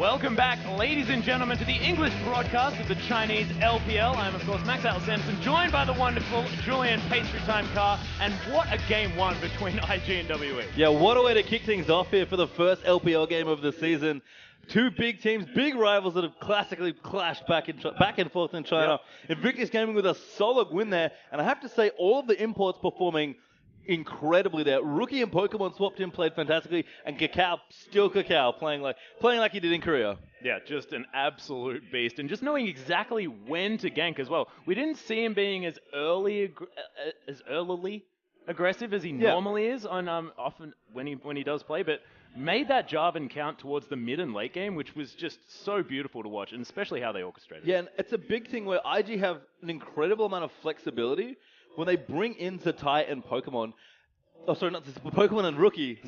Welcome back, ladies and gentlemen, to the English broadcast of the Chinese LPL. I'm, of course, Max Sanderson, joined by the wonderful Julian Pastry Time Car. And what a game one between IG and WE. Yeah, what a way to kick things off here for the first LPL game of the season. Two big teams, big rivals that have classically clashed back and forth in China. Yep. Invictus Gaming with a solid win there. And I have to say, all of the imports performing incredibly there. Rookie and Pokemon swapped in, played fantastically, and Kakao, still Kakao, playing like he did in Korea. Yeah, just an absolute beast, and just knowing exactly when to gank as well. We didn't see him being as early aggressive as he normally is on often when he does play, but made that Jarvan count towards the mid and late game, which was just so beautiful to watch, and especially how they orchestrated. Yeah, and it's a big thing where IG have an incredible amount of flexibility. When they bring in Zatai and Pokemon, Pokemon and Rookie,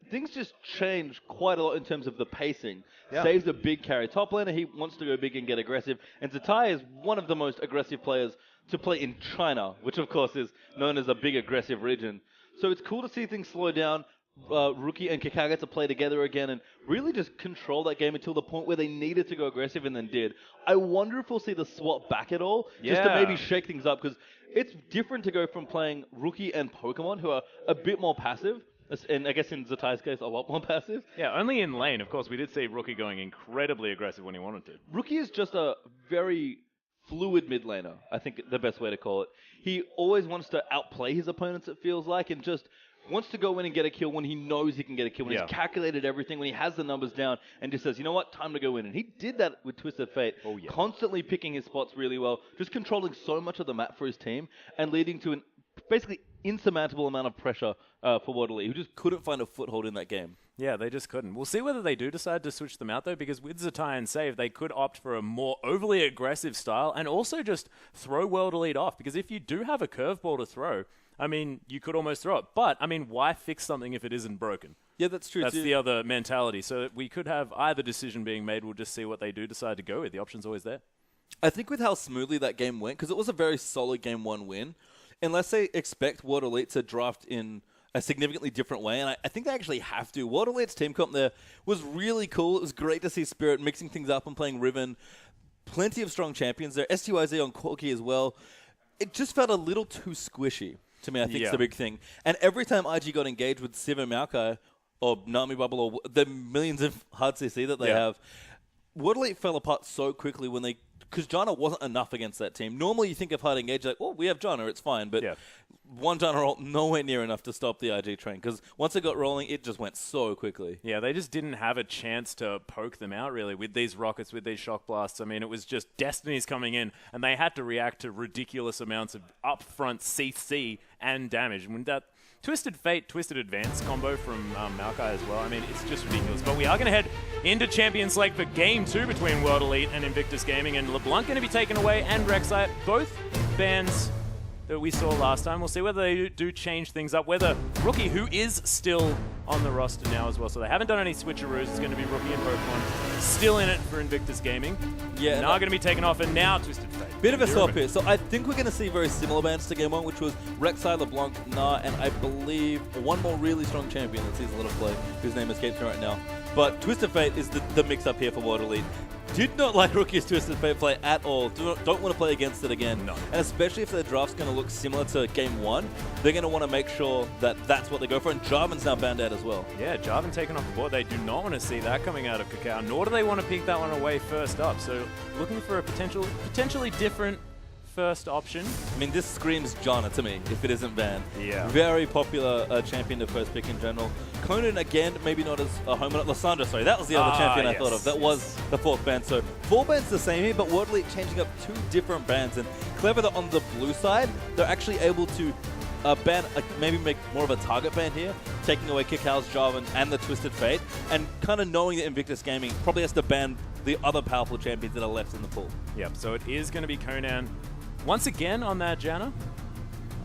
things just change quite a lot in terms of the pacing. Yeah. Saves a big carry top laner, he wants to go big and get aggressive, and Zatai is one of the most aggressive players to play in China, which of course is known as a big aggressive region. So it's cool to see things slow down. Rookie and Kakao get to play together again and really just control that game until the point where they needed to go aggressive and then did. I wonder if we'll see the swap back at all, just to maybe shake things up, because it's different to go from playing Rookie and Pokemon, who are a bit more passive, and I guess in Zatai's case, a lot more passive. Yeah, only in lane, of course. We did see Rookie going incredibly aggressive when he wanted to. Rookie is just a very fluid mid laner, I think the best way to call it. He always wants to outplay his opponents, it feels like, and just wants to go in and get a kill when he knows he can get a kill, when he's calculated everything, when he has the numbers down, and just says, you know what, time to go in. And he did that with Twisted Fate, constantly picking his spots really well, just controlling so much of the map for his team, and leading to an basically insurmountable amount of pressure for Waterloo, who just couldn't find a foothold in that game. Yeah, they just couldn't. We'll see whether they do decide to switch them out, though, because with Zatai and Save, they could opt for a more overly aggressive style and also just throw World Elite off, because if you do have a curveball to throw, I mean, you could almost throw it. But, I mean, why fix something if it isn't broken? Yeah, that's true. That's the other mentality. So we could have either decision being made. We'll just see what they do decide to go with. The option's always there. I think with how smoothly that game went, because it was a very solid Game 1 win, unless they expect World Elite to draft in a significantly different way, and I think they actually have to. World Elite's team comp there was really cool. It was great to see Spirit mixing things up and playing Riven. Plenty of strong champions there. STYZ on Corki as well. It just felt a little too squishy. To me, I think it's the big thing. And every time IG got engaged with Civ and Maokai, or Nami Bubble, or the millions of hard CC that they have, World Elite fell apart so quickly when they... Because Janna wasn't enough against that team. Normally, you think of hard engage, like, oh, we have Janna, it's fine. But one Janna roll, nowhere near enough to stop the IG train. Because once it got rolling, it just went so quickly. Yeah, they just didn't have a chance to poke them out, really, with these rockets, with these shock blasts. I mean, it was just destinies coming in, and they had to react to ridiculous amounts of upfront CC and damage. And with that Twisted Fate, Twisted Advance combo from Maokai as well, I mean, it's just ridiculous. But we are going to head into Champions League for Game 2 between World Elite and Invictus Gaming, and LeBlanc going to be taken away, and Rek'Sai, both bans that we saw last time. We'll see whether they do change things up, whether Rookie, who is still on the roster now as well, so they haven't done any switcheroos. It's going to be Rookie and Pokemon still in it for Invictus Gaming. Yeah, now going to be taken off, and now Twisted Fate. Bit of a swap here. So I think we're going to see very similar bans to Game 1, which was Rek'Sai, LeBlanc, Nah, and I believe one more really strong champion that sees a little play, whose name escapes me right now. But Twisted Fate is the mix-up here for World Elite. Did not like Rookie's Twisted Fate play at all. Don't want to play against it again. No. And especially if their draft's going to look similar to Game 1, they're going to want to make sure that that's what they go for. And Jarvan's now banned out as well. Yeah, Jarvan taken off the board. They do not want to see that coming out of Kakao, nor do they want to pick that one away first up. So looking for a potentially different first option. I mean, this screams Janna to me, if it isn't banned. Yeah. Very popular champion to first pick in general. Conan, again, maybe not as a home run. Lysandra, sorry, that was the other champion I thought of. That was the fourth ban. So 4 bans the same here, but World Elite changing up 2 different bans. And clever that on the blue side, they're actually able to ban, maybe make more of a target ban here, taking away Kakao's Jarvan and the Twisted Fate, and kind of knowing that Invictus Gaming probably has to ban the other powerful champions that are left in the pool. Yep, so it is going to be Conan once again on that Janna.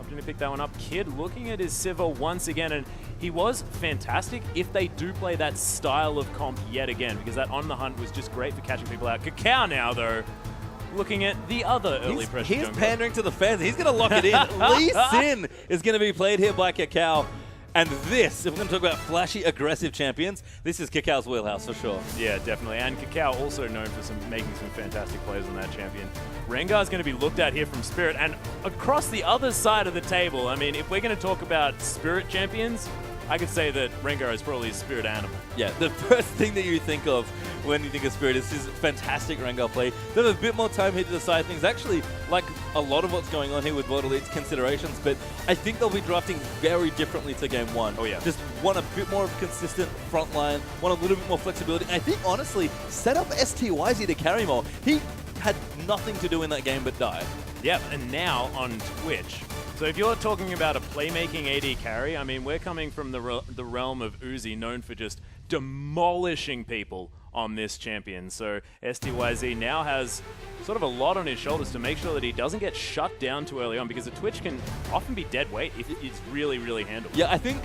Opting to pick that one up. Kid looking at his Sivir once again, and he was fantastic if they do play that style of comp yet again, because that On the Hunt was just great for catching people out. Kakao now, though, looking at the other early pressure He's pandering to the fans. He's going to lock it in. Lee Sin is going to be played here by Kakao. And this, if we're going to talk about flashy, aggressive champions, this is Kakal's wheelhouse for sure. Yeah, definitely. And Kakao also known for making some fantastic plays on that champion. Rengar's going to be looked at here from Spirit. And across the other side of the table, I mean, if we're going to talk about Spirit champions, I could say that Rengar is probably a Spirit animal. Yeah, the first thing that you think of when you think of Spirit is his fantastic Rengar play. They have a bit more time here to decide things. Actually, like a lot of what's going on here with World Elite's considerations, but I think they'll be drafting very differently to Game 1. Oh, yeah. Just want a bit more of a consistent front line, want a little bit more flexibility. And I think, honestly, set up STYZ to carry more. He had nothing to do in that game but die. Yep, and now on Twitch. So if you're talking about a playmaking AD carry, I mean, we're coming from the realm of Uzi, known for just demolishing people on this champion. So STYZ now has sort of a lot on his shoulders to make sure that he doesn't get shut down too early on, because the Twitch can often be dead weight if it's really, really handled. Yeah, I think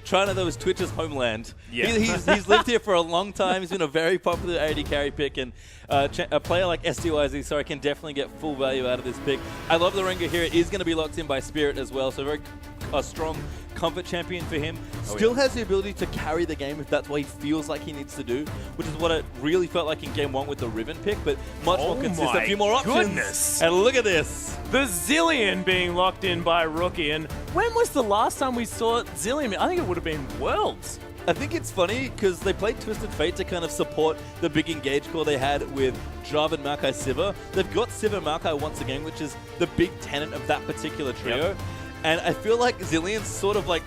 China, though, is Twitch's homeland. Yeah. He's lived here for a long time. He's been a very popular AD carry pick, and a player like STYZ, sorry, can definitely get full value out of this pick. I love the Rengar here. It is going to be locked in by Spirit as well, so very strong comfort champion for him. Still has the ability to carry the game if that's what he feels like he needs to do, which is what it really felt like in Game 1 with the Riven pick, but much more consistent. A few more options. Goodness. And look at this. The Zilean being locked in by Rookie. And when was the last time we saw Zilean? I think it would have been Worlds. I think it's funny because they played Twisted Fate to kind of support the big engage core they had with Jarvan, Maokai, Sivir. They've got Sivir, Maokai once again, which is the big tenet of that particular trio. Yep. And I feel like Zilean's sort of like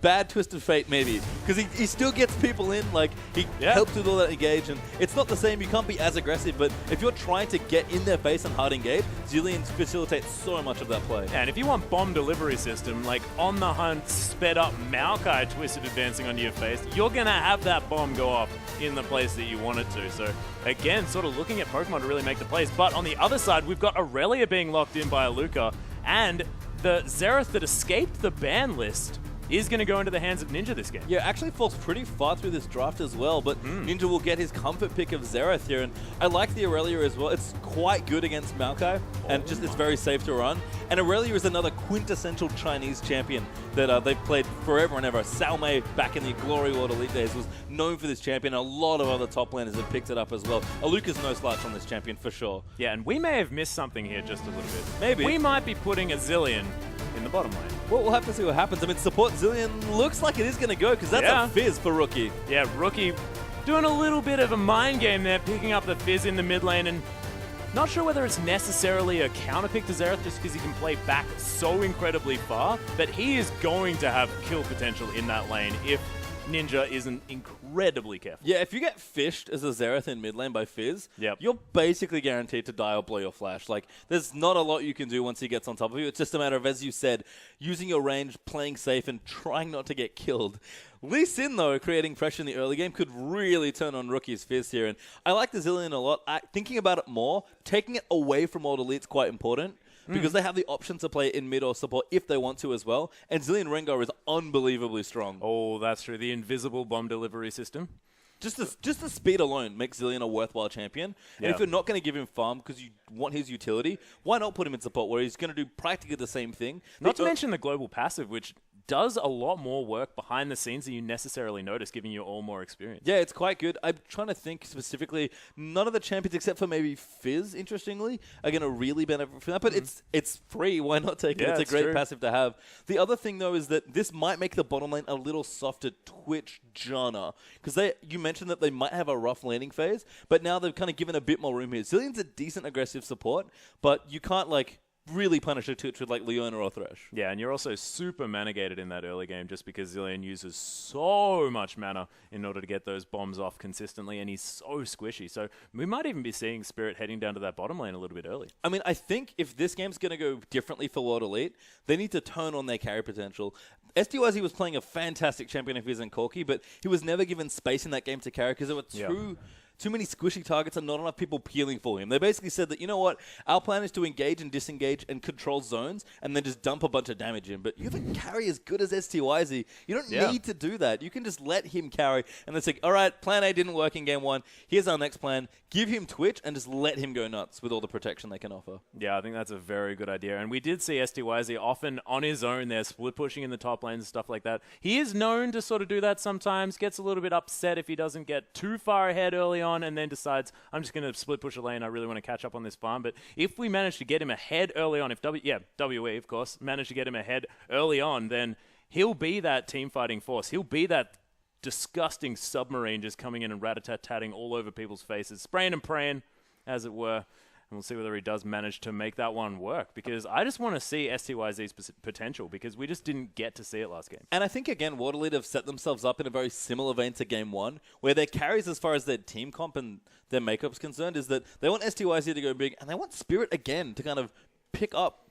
bad Twisted Fate, maybe, because he still gets people in, like, he helps with all that engage, and it's not the same, you can't be as aggressive, but if you're trying to get in their face and hard engage, Zilean facilitates so much of that play. And if you want bomb delivery system, like on the hunt, sped up Maokai Twisted advancing onto your face, you're going to have that bomb go off in the place that you want it to. So again, sort of looking at Pokemon to really make the plays. But on the other side, we've got Aurelia being locked in by Aluka, and the Xerath that escaped the ban list is going to go into the hands of Ninja this game. Yeah, actually falls pretty far through this draft as well, but Ninja will get his comfort pick of Xerath here, and I like the Aurelia as well. It's quite good against Maokai, and just it's very safe to run. And Aurelia is another quintessential Chinese champion that they've played forever and ever. Salmei, back in the Glory World Elite days, was known for this champion. A lot of other top laners have picked it up as well. Aluka's no slouch on this champion for sure. Yeah, and we may have missed something here just a little bit. Maybe. We might be putting a Zilean in the bottom lane. Well, we'll have to see what happens. I mean, support Zilean looks like it is going to go, because that's a Fizz for Rookie. Yeah, Rookie doing a little bit of a mind game there, picking up the Fizz in the mid lane, and not sure whether it's necessarily a counter pick to Xerath just because he can play back so incredibly far, but he is going to have kill potential in that lane if Ninja isn't incredibly careful. Yeah, if you get fished as a Xerath in mid lane by Fizz, you're basically guaranteed to die or blow your flash. Like, there's not a lot you can do once he gets on top of you. It's just a matter of, as you said, using your range, playing safe, and trying not to get killed. Lee Sin, though, creating pressure in the early game could really turn on Rookie's Fizz here. And I like the Zilean a lot. Thinking about it more, taking it away from World Elite is quite important, because they have the option to play in mid or support if they want to as well. And Zilean Rengar is unbelievably strong. Oh, that's true. The invisible bomb delivery system. Just the speed alone makes Zilean a worthwhile champion. And if you're not going to give him farm because you want his utility, why not put him in support where he's going to do practically the same thing? Not to mention the global passive, which does a lot more work behind the scenes than you necessarily notice, giving you all more experience. Yeah, it's quite good. I'm trying to think specifically. None of the champions, except for maybe Fizz, interestingly, are going to really benefit from that. But it's free. Why not take it? It's a great passive to have. The other thing, though, is that this might make the bottom lane a little softer Twitch Janna. Because you mentioned that they might have a rough laning phase, but now they've kind of given a bit more room here. Zilean's a decent aggressive support, but you can't, like, really punish a Twitch with like Leona or Thresh. Yeah, and you're also super mana gated in that early game just because Zilean uses so much mana in order to get those bombs off consistently, and he's so squishy. So we might even be seeing Spirit heading down to that bottom lane a little bit early. I mean, I think if this game's going to go differently for World Elite, they need to turn on their carry potential. STYZ was playing a fantastic champion if he was in Corki, but he was never given space in that game to carry because there were too many squishy targets and not enough people peeling for him. They basically said that, you know what, our plan is to engage and disengage and control zones and then just dump a bunch of damage in. But you have a carry as good as STYZ. You don't need to do that. You can just let him carry and then say, all right, plan A didn't work in game 1. Here's our next plan. Give him Twitch and just let him go nuts with all the protection they can offer. Yeah, I think that's a very good idea. And we did see STYZ often on his own there, split pushing in the top lanes and stuff like that. He is known to sort of do that sometimes, gets a little bit upset if he doesn't get too far ahead early on and then decides, I'm just going to split push a lane, I really want to catch up on this farm. But if we manage to get him ahead early on, if WE, of course, manage to get him ahead early on, then he'll be that team fighting force. He'll be that disgusting submarine just coming in and rat-a-tat-tatting all over people's faces, spraying and praying, as it were. And we'll see whether he does manage to make that one work, because I just want to see STYZ's potential, because we just didn't get to see it last game. And I think, again, Waterlead have set themselves up in a very similar vein to Game 1, where their carries as far as their team comp and their makeup's concerned is that they want STYZ to go big, and they want Spirit, again, to kind of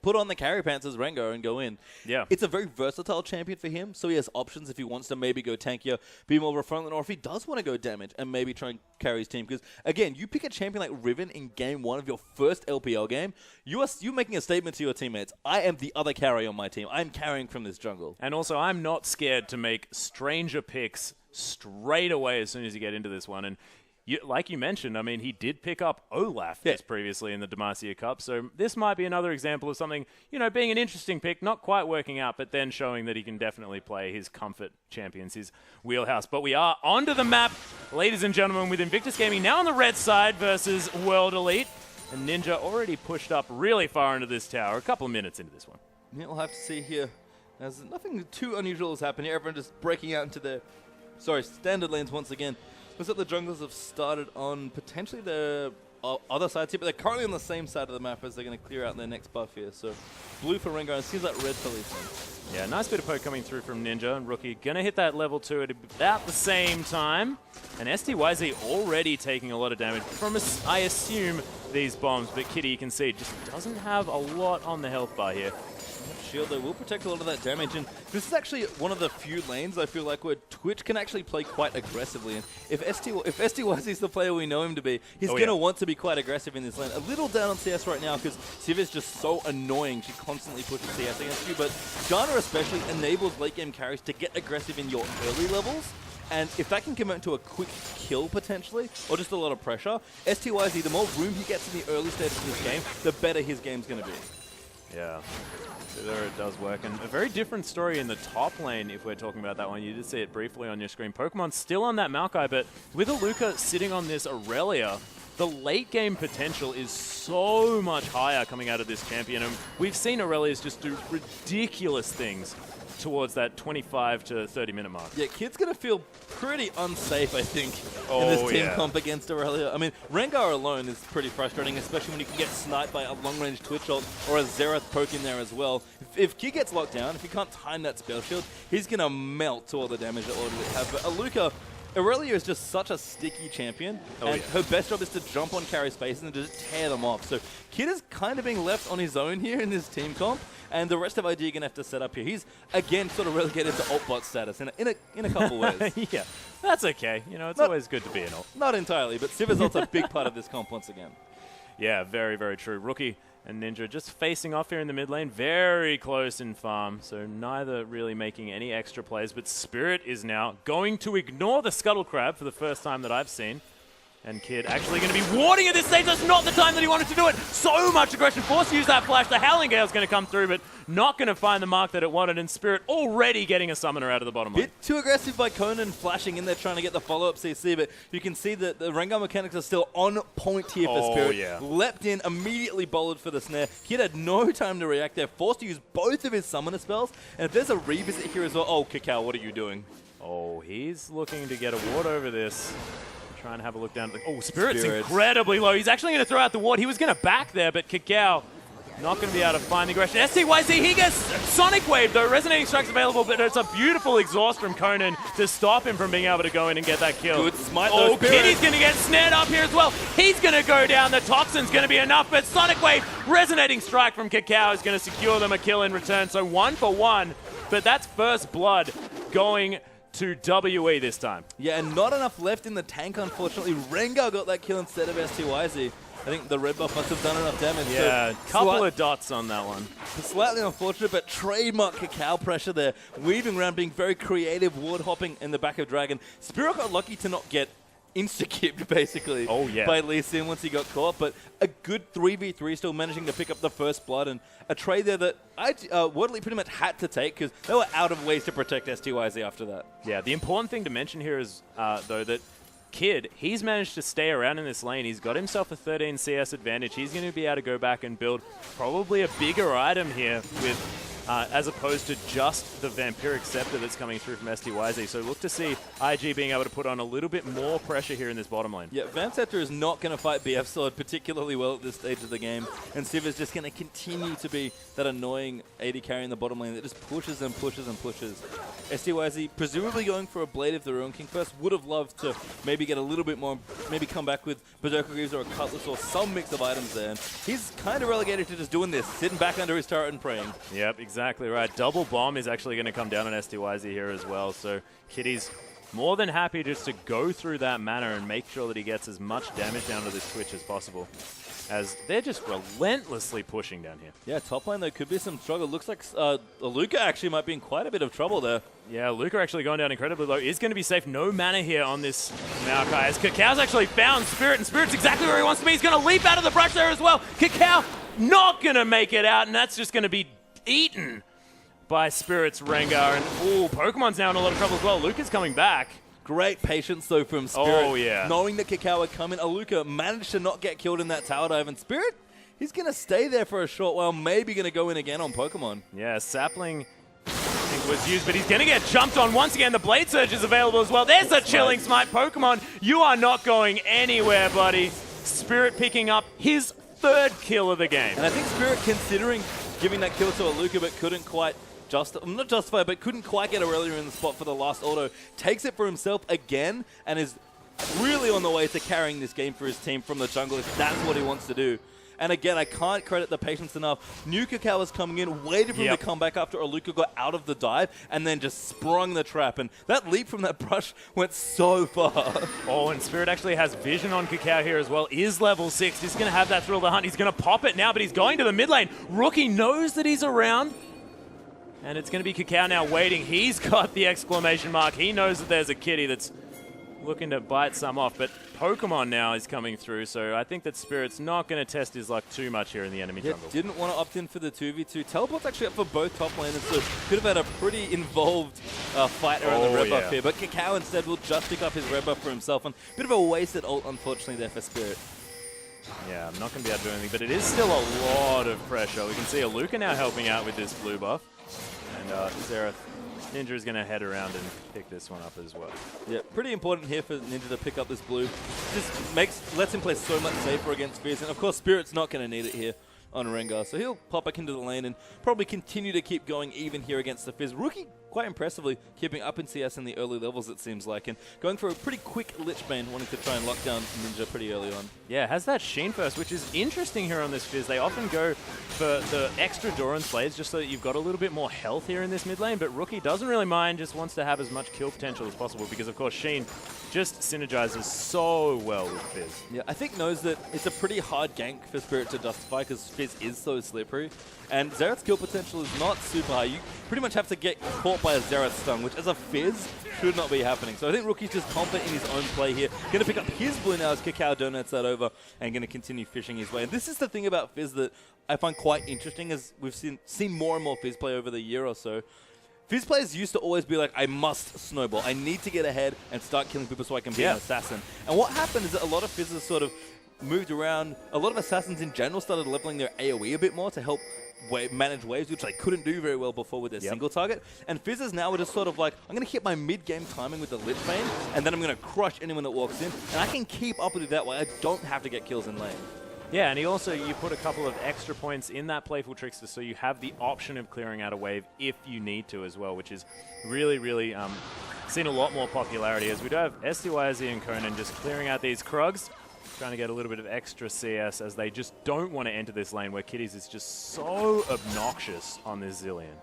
put on the carry pants as Rengar and go in. Yeah. It's a very versatile champion for him, so he has options if he wants to maybe go tankier, be more of a frontline, or if he does want to go damage and maybe try and carry his team. Because, again, you pick a champion like Riven in game 1 of your first LPL game, you're making a statement to your teammates. I am the other carry on my team. I'm carrying from this jungle. And also, I'm not scared to make stranger picks straight away as soon as you get into this one. And like you mentioned, I mean, he did pick up Olaf just previously in the Demacia Cup, so this might be another example of something, being an interesting pick, not quite working out, but then showing that he can definitely play his comfort champions, his wheelhouse. But we are onto the map, ladies and gentlemen, with Invictus Gaming now on the red side versus World Elite, and Ninja already pushed up really far into this tower, a couple of minutes into this one. Yeah, we'll have to see here. There's nothing too unusual has happened here. Everyone just breaking out into their, standard lanes once again. Looks like the junglers have started on potentially the other side here, but they're currently on the same side of the map as they're going to clear out their next buff here. So blue for Rengar, and it seems like red for Lee Sin. Yeah, nice bit of poke coming through from Ninja, and Rookie going to hit that level 2 at about the same time. And STYZ already taking a lot of damage from, I assume, these bombs, but Kitty, you can see, just doesn't have a lot on the health bar here. Shield, though, will protect a lot of that damage, and this is actually one of the few lanes I feel like where Twitch can actually play quite aggressively. And if STYZ is the player we know him to be, he's going to want to be quite aggressive in this lane. A little down on CS right now because Civ is just so annoying. She constantly pushes CS against you, but Ghana especially enables late game carries to get aggressive in your early levels. And if that can convert into a quick kill, potentially, or just a lot of pressure, STYZ, the more room he gets in the early stages of this game, the better his game's going to be. Yeah, so there it does work. And a very different story in the top lane, if we're talking about that one. You did see it briefly on your screen. Pokemon's still on that Maokai, but with Aluka sitting on this Aurelia, the late game potential is so much higher coming out of this champion. And we've seen Aurelias just do ridiculous things towards that 25 to 30 minute mark. Yeah, Kid's going to feel pretty unsafe, I think, in this team comp against Aurelia. I mean, Rengar alone is pretty frustrating, especially when you can get sniped by a long-range Twitch ult or a Xerath poke in there as well. If Kid gets locked down, if he can't time that spell shield, he's going to melt to all the damage that Aurelia have. But Aluka, Aurelia is just such a sticky champion, and her best job is to jump on carry spaces and just tear them off. So Kid is kind of being left on his own here in this team comp, and the rest of ID are going to have to set up here. He's, again, sort of relegated to alt-bot status in a couple ways. Yeah, that's okay. It's always good to be an alt. Not entirely, but Civ is also a big part of this comp once again. Yeah, very, very true. Rookie and Ninja just facing off here in the mid lane, very close in farm, so neither really making any extra plays, but Spirit is now going to ignore the Scuttle Crab for the first time that I've seen. And Kid actually going to be warding at this stage. That's not the time that he wanted to do it. So much aggression. Forced to use that flash. The Howling Gale's going to come through, but not going to find the mark that it wanted. And Spirit already getting a summoner out of the bottom lane. Bit too aggressive by Conan, flashing in there trying to get the follow-up CC, but you can see that the Rengar mechanics are still on point here for Spirit. Yeah. Leapt in, immediately bolted for the snare. Kid had no time to react there. Forced to use both of his summoner spells. And if there's a revisit here as well, oh, Kakao, what are you doing? Oh, he's looking to get a ward over this. Trying to have a look down. Oh, Spirit's incredibly low. He's actually going to throw out the ward. He was going to back there, but Kakao not going to be able to find the aggression. STYZ, he gets Sonic Wave, though. Resonating Strike's available, but it's a beautiful exhaust from Conan to stop him from being able to go in and get that kill. Good smite, though. Oh, Kitty's going to get snared up here as well. He's going to go down. The Toxin's going to be enough, but Sonic Wave, Resonating Strike from Kakao is going to secure them a kill in return. So 1 for 1, but that's first blood going to WE this time. Yeah, and not enough left in the tank, unfortunately. Rengar got that kill instead of STYZ. I think the red buff must have done enough damage. Yeah, so couple of dots on that one. Slightly unfortunate, but trademark Cacao pressure there. Weaving around, being very creative, ward hopping in the back of Dragon. Spirit got lucky to not get insta-kipped, basically, by Lee Sin once he got caught. But a good 3v3 still managing to pick up the first blood, and a trade there that WD pretty much had to take because they were out of ways to protect STYZ after that. Yeah, the important thing to mention here is, though, that Kid, he's managed to stay around in this lane. He's got himself a 13 CS advantage. He's going to be able to go back and build probably a bigger item here with, as opposed to just the Vampiric Scepter that's coming through from STYZ. So look to see IG being able to put on a little bit more pressure here in this bottom lane. Yeah, Vamp Scepter is not going to fight BF Sword particularly well at this stage of the game. And Civ is just going to continue to be that annoying AD carry in the bottom lane that just pushes and pushes and pushes. STYZ presumably going for a Blade of their own King first. Would have loved to maybe get a little bit more, maybe come back with Berserker Greaves or a Cutlass or some mix of items there. And he's kind of relegated to just doing this, sitting back under his turret and praying. Yep, exactly right. Double bomb is actually going to come down on STYZ here as well. So Kitty's more than happy just to go through that mana and make sure that he gets as much damage down to this Twitch as possible, as they're just relentlessly pushing down here. Yeah, top lane there could be some struggle. Looks like Luca actually might be in quite a bit of trouble there. Yeah, Luca actually going down incredibly low. Is going to be safe. No mana here on this Maokai, as Cacao's actually found Spirit, and Spirit's exactly where he wants to be. He's going to leap out of the brush there as well. Cacao not going to make it out, and that's just going to be eaten by Spirit's Rengar. And ooh, Pokemon's now in a lot of trouble as well. Luca's coming back. Great patience, though, from Spirit. Oh, yeah. Knowing that Cacao would come in, Aluka managed to not get killed in that tower dive, and Spirit, he's going to stay there for a short while, maybe going to go in again on Pokemon. Yeah, Sapling I think was used, but he's going to get jumped on once again. The Blade Surge is available as well. There's a Chilling Smite. Pokemon, you are not going anywhere, buddy. Spirit picking up his third kill of the game. And I think Spirit considering giving that kill to Aluka, but couldn't quite not justify, but couldn't quite get Aurelia in the spot for the last auto. Takes it for himself again and is really on the way to carrying this game for his team from the jungle if that's what he wants to do. And again, I can't credit the patience enough. New Cacao was coming in, waited for him to come back after Aluka got out of the dive, and then just sprung the trap. And that leap from that brush went so far. Oh, and Spirit actually has vision on Cacao here as well. Is level 6. He's going to have that Thrill the Hunt. He's going to pop it now, but he's going to the mid lane. Rookie knows that he's around. And it's going to be Cacao now waiting. He's got the exclamation mark. He knows that there's a kitty that's looking to bite some off. But Pokemon now is coming through, so I think that Spirit's not going to test his luck too much here in the enemy jungle. Didn't want to opt in for the 2v2. Teleport's actually up for both top laners, so could have had a pretty involved fight around the red buff here. But Cacao instead will just pick up his red buff for himself. And a bit of a wasted ult, unfortunately, there for Spirit. Yeah, I'm not going to be able to do anything, but it is still a lot of pressure. We can see Aluka now helping out with this blue buff. And Xerath, Ninja is going to head around and pick this one up as well. Yeah, pretty important here for Ninja to pick up this blue. Just lets him play so much safer against Fizz. And of course, Spirit's not going to need it here on Rengar. So he'll pop back into the lane and probably continue to keep going even here against the Fizz. Rookie, quite impressively, keeping up in CS in the early levels, it seems like. And going for a pretty quick Lich Bane, wanting to try and lock down Ninja pretty early on. Yeah, has that Sheen first, which is interesting here on this Fizz. They often go for the extra Doran's Blades just so that you've got a little bit more health here in this mid lane, but Rookie doesn't really mind, just wants to have as much kill potential as possible because, of course, Sheen just synergizes so well with Fizz. Yeah, I think knows that it's a pretty hard gank for Spirit to justify because Fizz is so slippery. And Xerath's kill potential is not super high. You pretty much have to get caught by a Xerath stun, which as a Fizz should not be happening. So I think Rookie's just confident in his own play here. Going to pick up his blue now as Cacao donates that over and going to continue fishing his way. And this is the thing about Fizz that I find quite interesting as we've seen more and more Fizz play over the year or so. Fizz players used to always be like, I must snowball. I need to get ahead and start killing people so I can be an assassin. And what happened is that a lot of Fizzes sort of moved around. A lot of assassins in general started leveling their AoE a bit more to help manage waves, which they couldn't do very well before with their single target. And Fizzes now are just sort of like, I'm going to hit my mid-game timing with the Lich Bane, and then I'm going to crush anyone that walks in. And I can keep up with it that way. I don't have to get kills in lane. Yeah, and you put a couple of extra points in that Playful Trickster, so you have the option of clearing out a wave if you need to as well, which is really, really seen a lot more popularity, as we do have STYZ and Conan just clearing out these Krugs, trying to get a little bit of extra CS as they just don't want to enter this lane where Kitties is just so obnoxious on this Zillion.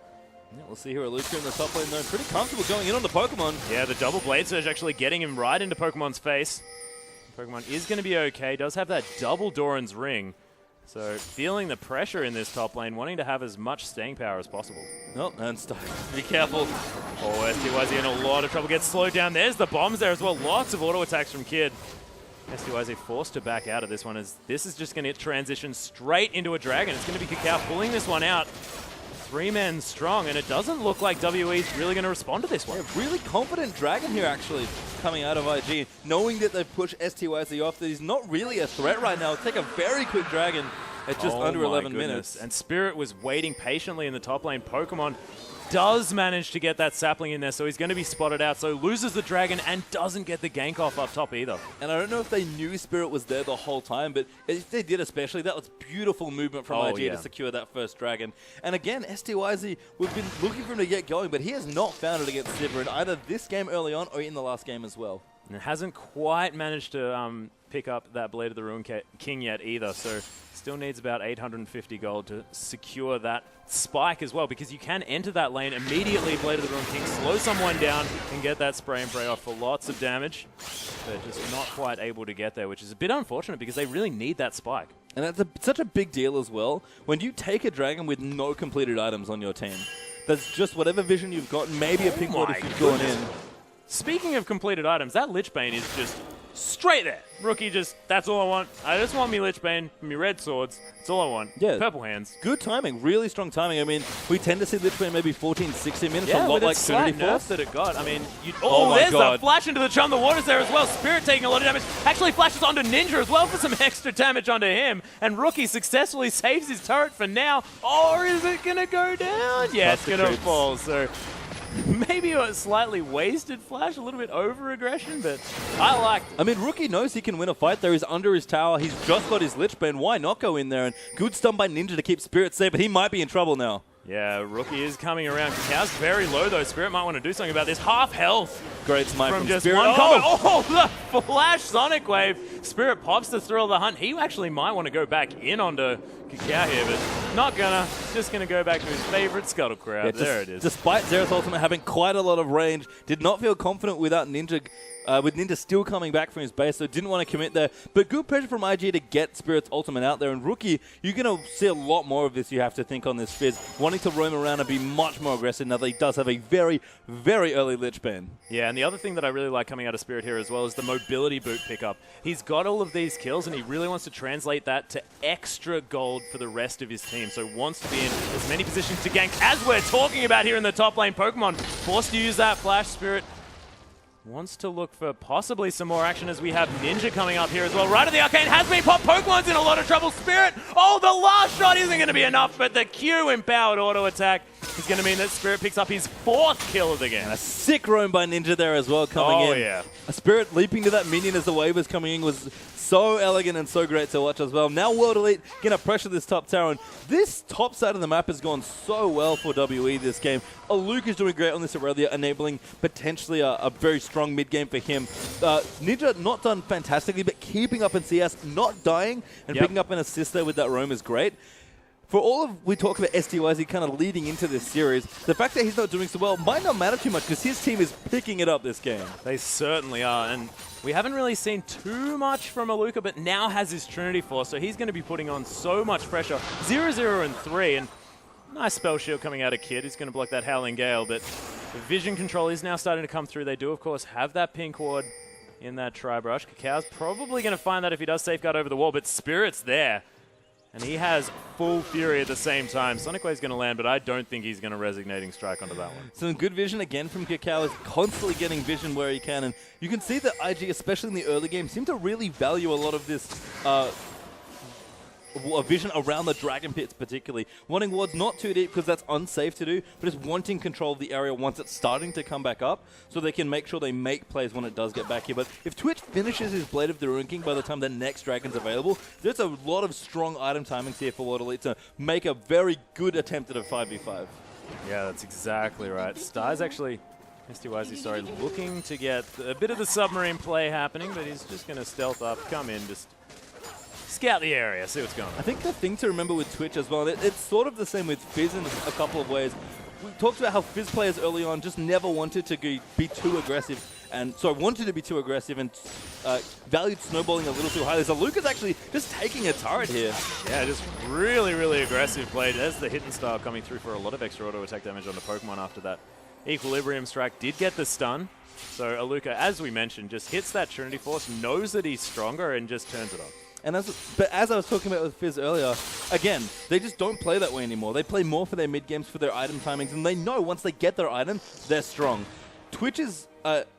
Yeah, we'll see here Aluka in the top lane, though. Pretty comfortable going in on the Pokemon. Yeah, the double Blade Surge actually getting him right into Pokemon's face. Pokemon is going to be okay. Does have that double Doran's Ring. So feeling the pressure in this top lane, wanting to have as much staying power as possible. Oh, and be careful. Oh, STYZ in a lot of trouble. Gets slowed down. There's the bombs there as well. Lots of auto attacks from Kid. STYZ forced to back out of this one, as this is just going to transition straight into a dragon. It's going to be Kakao pulling this one out. 3 men strong, and it doesn't look like WE is really going to respond to this one. Yeah, really confident dragon here, actually, coming out of IG, knowing that they've pushed STYZ off, that he's not really a threat right now. Take a very quick dragon at just under 11 minutes. And Spirit was waiting patiently in the top lane. Pokemon does manage to get that sapling in there, so he's going to be spotted out. So loses the dragon and doesn't get the gank off up top either. And I don't know if they knew Spirit was there the whole time, but if they did especially, that was beautiful movement from IG to secure that first dragon. And again, STYZ, we've been looking for him to get going, but he has not found it against Sivir in either this game early on or in the last game as well. And hasn't quite managed to pick up that Blade of the Ruin King yet either, so still needs about 850 gold to secure that spike as well, because you can enter that lane immediately, Blade of the Ruin King, slow someone down and get that spray and pray off for lots of damage. They're just not quite able to get there, which is a bit unfortunate because they really need that spike. And that's such a big deal as well. When you take a dragon with no completed items on your team, that's just whatever vision you've got, maybe a pink ward if you've gone in. Speaking of completed items, that Lich Bane is just straight there. Rookie just, that's all I want. I just want me Lich Bane, me red swords. That's all I want. Yeah. Purple hands. Good timing, really strong timing. I mean, we tend to see Lich Bane maybe 14, 16 minutes, yeah, a lot like Trinity Trinity Force Force. that it got. I mean, oh there's God. the flash into the Chum the Waters there as well. Spirit taking a lot of damage. Actually flashes onto Ninja as well for some extra damage onto him. And Rookie successfully saves his turret for now. Or is it going to go down? Yeah, it's going to fall. So maybe a slightly wasted flash, a little bit over-aggression, but I liked it. I mean, Rookie knows he can win a fight there. He's under his tower. He's just got his Lich Bane. Why not go in there? And good stun by Ninja to keep Spirit safe, but he might be in trouble now. Yeah, Rookie is coming around. Cacau's very low, though. Spirit might want to do something about this. Half health. Great smite from just Spirit. one combo. Oh, the flash Sonic Wave. Spirit pops the thrill of the hunt. He actually might want to go back in onto Cacao here, but not gonna. Just gonna go back to his favorite Scuttle Crowd. Yeah, there it is. Despite Xerath Ultimate having quite a lot of range, did not feel confident without Ninja. With Ninja still coming back from his base, so didn't want to commit there. But good pressure from IG to get Spirit's ultimate out there. And Rookie, you're going to see a lot more of this, you have to think, on this Fizz. Wanting to roam around and be much more aggressive now that he does have a very, very early Lich Bane. Yeah, and the other thing that I really like coming out of Spirit here as well is the mobility boot pickup. He's got all of these kills, and he really wants to translate that to extra gold for the rest of his team. So wants to be in as many positions to gank as we're talking about here in the top lane. Pokemon forced to use that flash. Spirit wants to look for possibly some more action as we have Ninja coming up here as well. Right at the Arcane has been popped. Pokemon's in a lot of trouble. Spirit, oh, the last shot isn't going to be enough, but the Q-empowered auto attack is going to mean that Spirit picks up his 4th kill of the game. And a sick roam by Ninja there as well coming in. Oh, yeah. A Spirit leaping to that minion as the wave was coming in was so elegant and so great to watch as well. Now World Elite going to pressure this top tower. And this top side of the map has gone so well for WE this game. Luke is doing great on this Aurelia, enabling potentially a very strong mid game for him. Ninja not done fantastically, but keeping up in CS, not dying, and picking up an assist there with that roam is great. For all of we talk about STYZ kind of leading into this series, the fact that he's not doing so well might not matter too much because his team is picking it up this game. They certainly are, and we haven't really seen too much from Aluka, but now has his Trinity Force, so he's going to be putting on so much pressure. 0-0 and 3, and nice spell shield coming out of Kid. He's going to block that Howling Gale, but the vision control is now starting to come through. They do, of course, have that pink ward in that Tri-Brush. Cacao's probably going to find that if he does safeguard over the wall, but Spirit's there. And he has full Fury at the same time. Sonic Wave's going to land, but I don't think he's going to Resignating Strike onto that one. Some good vision again from Cacao. Is constantly getting vision where he can. And you can see that IG, especially in the early game, seem to really value a lot of this vision around the Dragon Pits particularly. Wanting wards not too deep because that's unsafe to do, but just wanting control of the area once it's starting to come back up so they can make sure they make plays when it does get back here. But if Twitch finishes his Blade of the Ruin King by the time the next Dragon's available, there's a lot of strong item timings here for World Elite to make a very good attempt at a 5v5. Yeah, that's exactly right. Star's actually, STYZ, sorry, looking to get a bit of the submarine play happening, but he's just going to stealth up, come in, just scout the area, see what's going on. I think the thing to remember with Twitch as well, it's sort of the same with Fizz in a couple of ways. we talked about how Fizz players early on just never wanted to be too aggressive. And so wanted to be too aggressive and valued snowballing a little too highly. So Luca's actually just taking a turret here. Yeah, just really, really aggressive play. There's the hidden style coming through for a lot of extra auto attack damage on the Pokemon after that. Equilibrium Strike did get the stun. So Aluka, as we mentioned, just hits that Trinity Force, knows that he's stronger, and just turns it off. And as I was talking about with Fizz earlier, again, they just don't play that way anymore. They play more for their mid games, for their item timings, and they know once they get their item, they're strong. Twitch is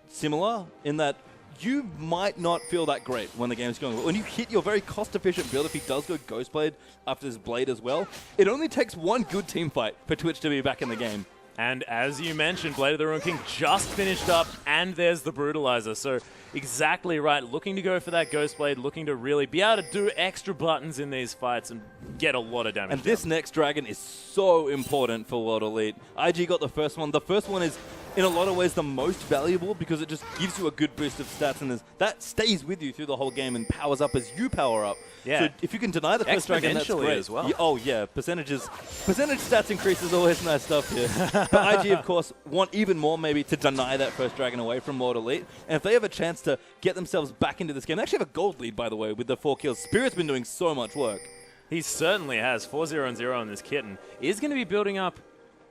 similar in that you might not feel that great when the game's going. But when you hit your very cost-efficient build, if he does go Ghost Blade after his Blade as well, it only takes one good team fight for Twitch to be back in the game. And as you mentioned, Blade of the Ruin King just finished up, and there's the Brutalizer. So exactly right, looking to go for that Ghost Blade, looking to really be able to do extra buttons in these fights and get a lot of damage. And this next dragon is so important for World Elite. IG got the first one. The first one is, in a lot of ways, the most valuable because it just gives you a good boost of stats, and that stays with you through the whole game and powers up as you power up. Yeah. So if you can deny the first dragon, that's great. As well. Oh yeah, percentage stats increase is always nice stuff here. But IG, of course, want even more maybe to deny that first dragon away from World Elite. And if they have a chance to get themselves back into this game, they actually have a gold lead, by the way, with the 4 kills. Spirit's been doing so much work. He certainly has. 4-0-0 on this kitten. Is going to be building up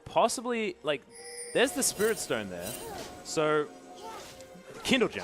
possibly, like, there's the Spirit Stone there. So, Kindle Gem.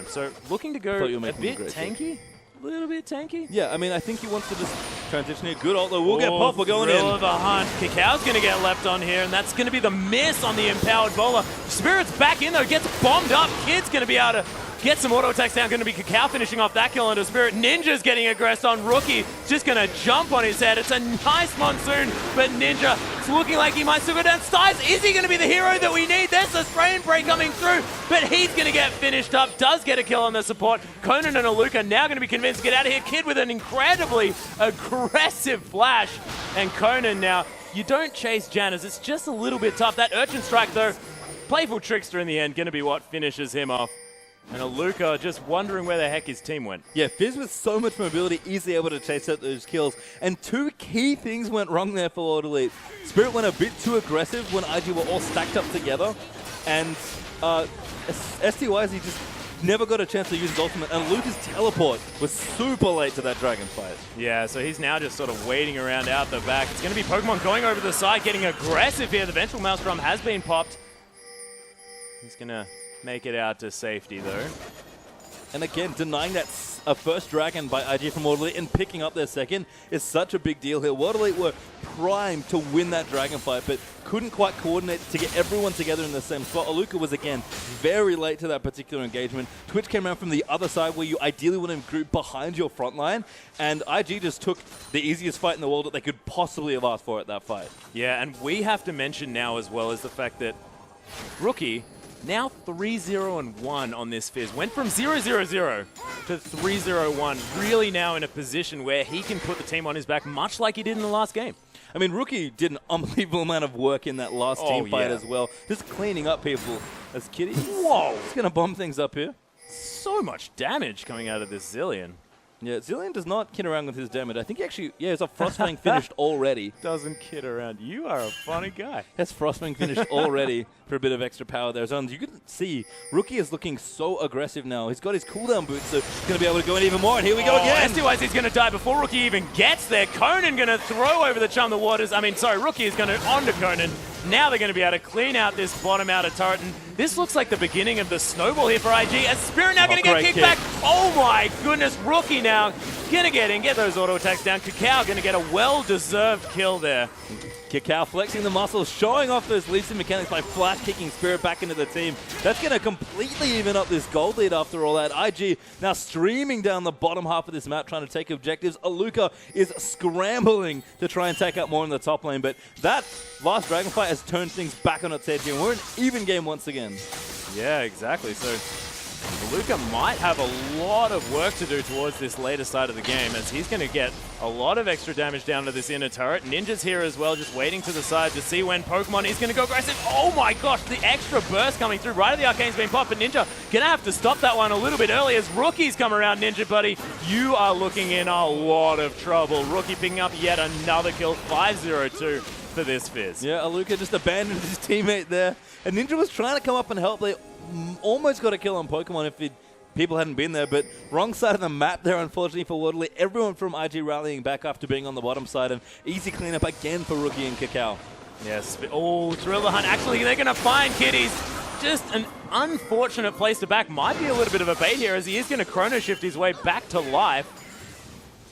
So, looking to go a bit tanky. A little bit tanky. Yeah, I mean, I think he wants to just transition here. Good ult, though. We'll get pop. We're going in. Of a hunt. Cacao's going to get left on here, and that's going to be the miss on the Empowered Bowler. Spirit's back in, though. Gets bombed up. Kid's going to be able to get some auto attacks down. Going to be Cacao finishing off that kill into Spirit. Ninja's getting aggressed on Rookie. Just going to jump on his head. It's a nice monsoon, but Ninja, it's looking like he might still go down. Styles, is he going to be the hero that we need? There's the spray and pray coming through, but he's going to get finished up. Does get a kill on the support. Conan and Aluka now going to be convinced to get out of here. Kid with an incredibly aggressive flash. And Conan now, you don't chase Janus. It's just a little bit tough. That Urchin Strike, though, playful Trickster in the end, going to be what finishes him off. And Aluka just wondering where the heck his team went. Yeah, Fizz with so much mobility, easily able to chase out those kills. And two key things went wrong there for World Elite. Spirit went a bit too aggressive when IG were all stacked up together. And STYZ just never got a chance to use his ultimate. And Luca's teleport was super late to that dragon fight. Yeah, so he's now just sort of waiting around out the back. It's going to be Pokemon going over the side, getting aggressive here. The Vengeful Maelstrom has been popped. He's going to make it out to safety, though. And again, denying that a first dragon by IG from World Elite and picking up their second is such a big deal here. World Elite were primed to win that dragon fight, but couldn't quite coordinate to get everyone together in the same spot. Aluka was, again, very late to that particular engagement. Twitch came around from the other side where you ideally want to group behind your front line, and IG just took the easiest fight in the world that they could possibly have asked for at that fight. Yeah, and we have to mention now as well is the fact that Rookie now 3-0-1 on this Fizz. Went from 0-0-0 to 3-0-1. Really now in a position where he can put the team on his back, much like he did in the last game. I mean, Rookie did an unbelievable amount of work in that last team fight as well. Just cleaning up people as Kitty. Whoa! He's going to bomb things up here. So much damage coming out of this Zillion. Yeah, Zillion does not kid around with his damage. I think he actually, yeah, he's a Frostfang finished already. Doesn't kid around. You are a funny guy. Has Frostfang finished already for a bit of extra power there. So you can see, Rookie is looking so aggressive now. He's got his cooldown boots, so he's going to be able to go in even more. And here we go again. STYZ is going to die before Rookie even gets there. Conan going to throw over the Chum the Waters. Rookie is going to onto Conan. Now they're going to be able to clean out this bottom outer turret. And this looks like the beginning of the snowball here for IG. As Spirit now going to get kicked back. Oh my goodness, Rookie now going to get in, get those auto attacks down. Cacao going to get a well-deserved kill there. Cacao flexing the muscles, showing off those leads mechanics by flash kicking Spirit back into the team. That's going to completely even up this gold lead after all that. IG now streaming down the bottom half of this map trying to take objectives. Aluka is scrambling to try and take out more in the top lane, but that last dragon fight has turned things back on its head here. We're in even game once again. Yeah, exactly. So Aluka might have a lot of work to do towards this later side of the game as he's going to get a lot of extra damage down to this inner turret. Ninja's here as well, just waiting to the side to see when Pokemon is going to go aggressive. Oh my gosh, the extra burst coming through right as the Arcane's been popped, but Ninja going to have to stop that one a little bit early as Rookie's come around. Ninja, buddy, you are looking in a lot of trouble. Rookie picking up yet another kill, 5-0-2. for this Fizz. Yeah, Aluka just abandoned his teammate there. And Ninja was trying to come up and help. They almost got a kill on Pokemon if people hadn't been there, but wrong side of the map there, unfortunately, for Waterley. Everyone from IG rallying back after being on the bottom side, and easy cleanup again for Rookie and Cacao. Yes. Oh, Thriller Hunt. Actually, they're going to find Kitties. Just an unfortunate place to back. Might be a little bit of a bait here, as he is going to chrono shift his way back to life.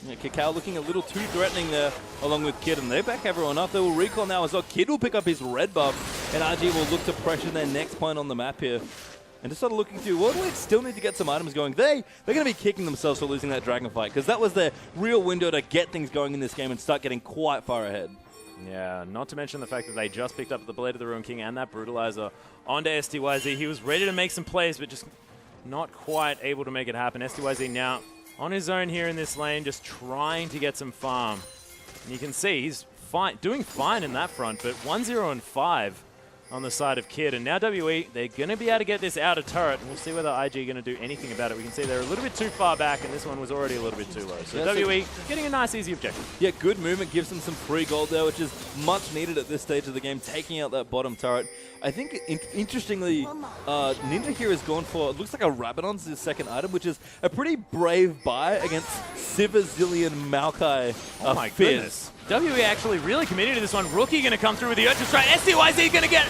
Yeah, Cacao looking a little too threatening there, along with Kid, and they back everyone up. They will recall now as well. Kid will pick up his red buff, and RG will look to pressure their next point on the map here. And just sort of looking through, Waterley still need to get some items going. They're going to be kicking themselves for losing that Dragon fight, because that was their real window to get things going in this game and start getting quite far ahead. Yeah, not to mention the fact that they just picked up the Blade of the Ruin King and that Brutalizer onto STYZ. He was ready to make some plays, but just not quite able to make it happen. STYZ now on his own here in this lane, just trying to get some farm. And you can see he's doing fine in that front, but 1-0 and 5 on the side of Kid. And now WE, they're going to be able to get this outer turret, and we'll see whether IG are going to do anything about it. We can see they're a little bit too far back, and this one was already a little bit too low. So yeah, WE getting a nice, easy objective. Yeah, good movement, gives them some free gold there, which is much needed at this stage of the game, taking out that bottom turret. I think, interestingly, Ninja here has gone for, it looks like a Rabadon's his second item, which is a pretty brave buy against Sivazillion Maokai. Oh my goodness. WE actually really committed to this one. Rookie going to come through with the Urchin Strike. STYZ going to get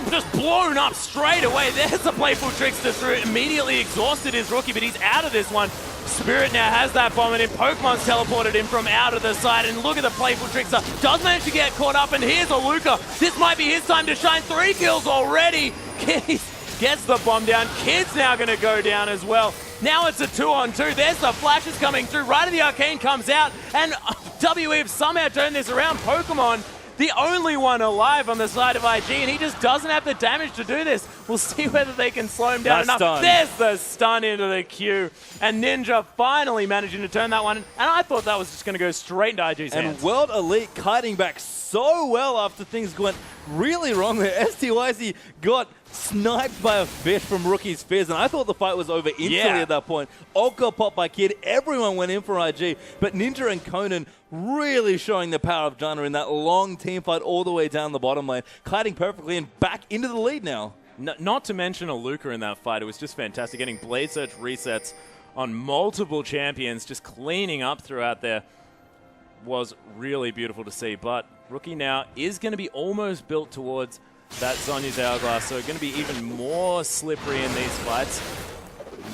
just blown up straight away. There's the playful trickster through. Immediately exhausted his Rookie, but he's out of this one. Spirit now has that bomb, and Pokemon's teleported him from out of the side. And look at the playful trickster. Does manage to get caught up, and here's Aluka. This might be his time to shine. 3 kills already. Gets the bomb down. Kid's now going to go down as well. Now it's a 2-on-2. There's the flashes coming through. Right of the Arcane comes out, and WE have somehow turned this around. Pokemon, the only one alive on the side of IG, and he just doesn't have the damage to do this. We'll see whether they can slow him down enough. Stun. There's the stun into the queue, and Ninja finally managing to turn that one, and I thought that was just going to go straight into IG's hands. And World Elite kiting back so well after things went really wrong there. STYZ got sniped by a fish from Rookie's Fizz, and I thought the fight was over instantly at that point. Ult got popped by Kid. Everyone went in for IG, but Ninja and Conan really showing the power of Janna in that long team fight all the way down the bottom lane, kiting perfectly and back into the lead now. Not to mention Aluka in that fight. It was just fantastic. Getting Blade Search resets on multiple champions, just cleaning up throughout there, was really beautiful to see. But Rookie now is going to be almost built towards that Zhonya's Hourglass, so going to be even more slippery in these fights.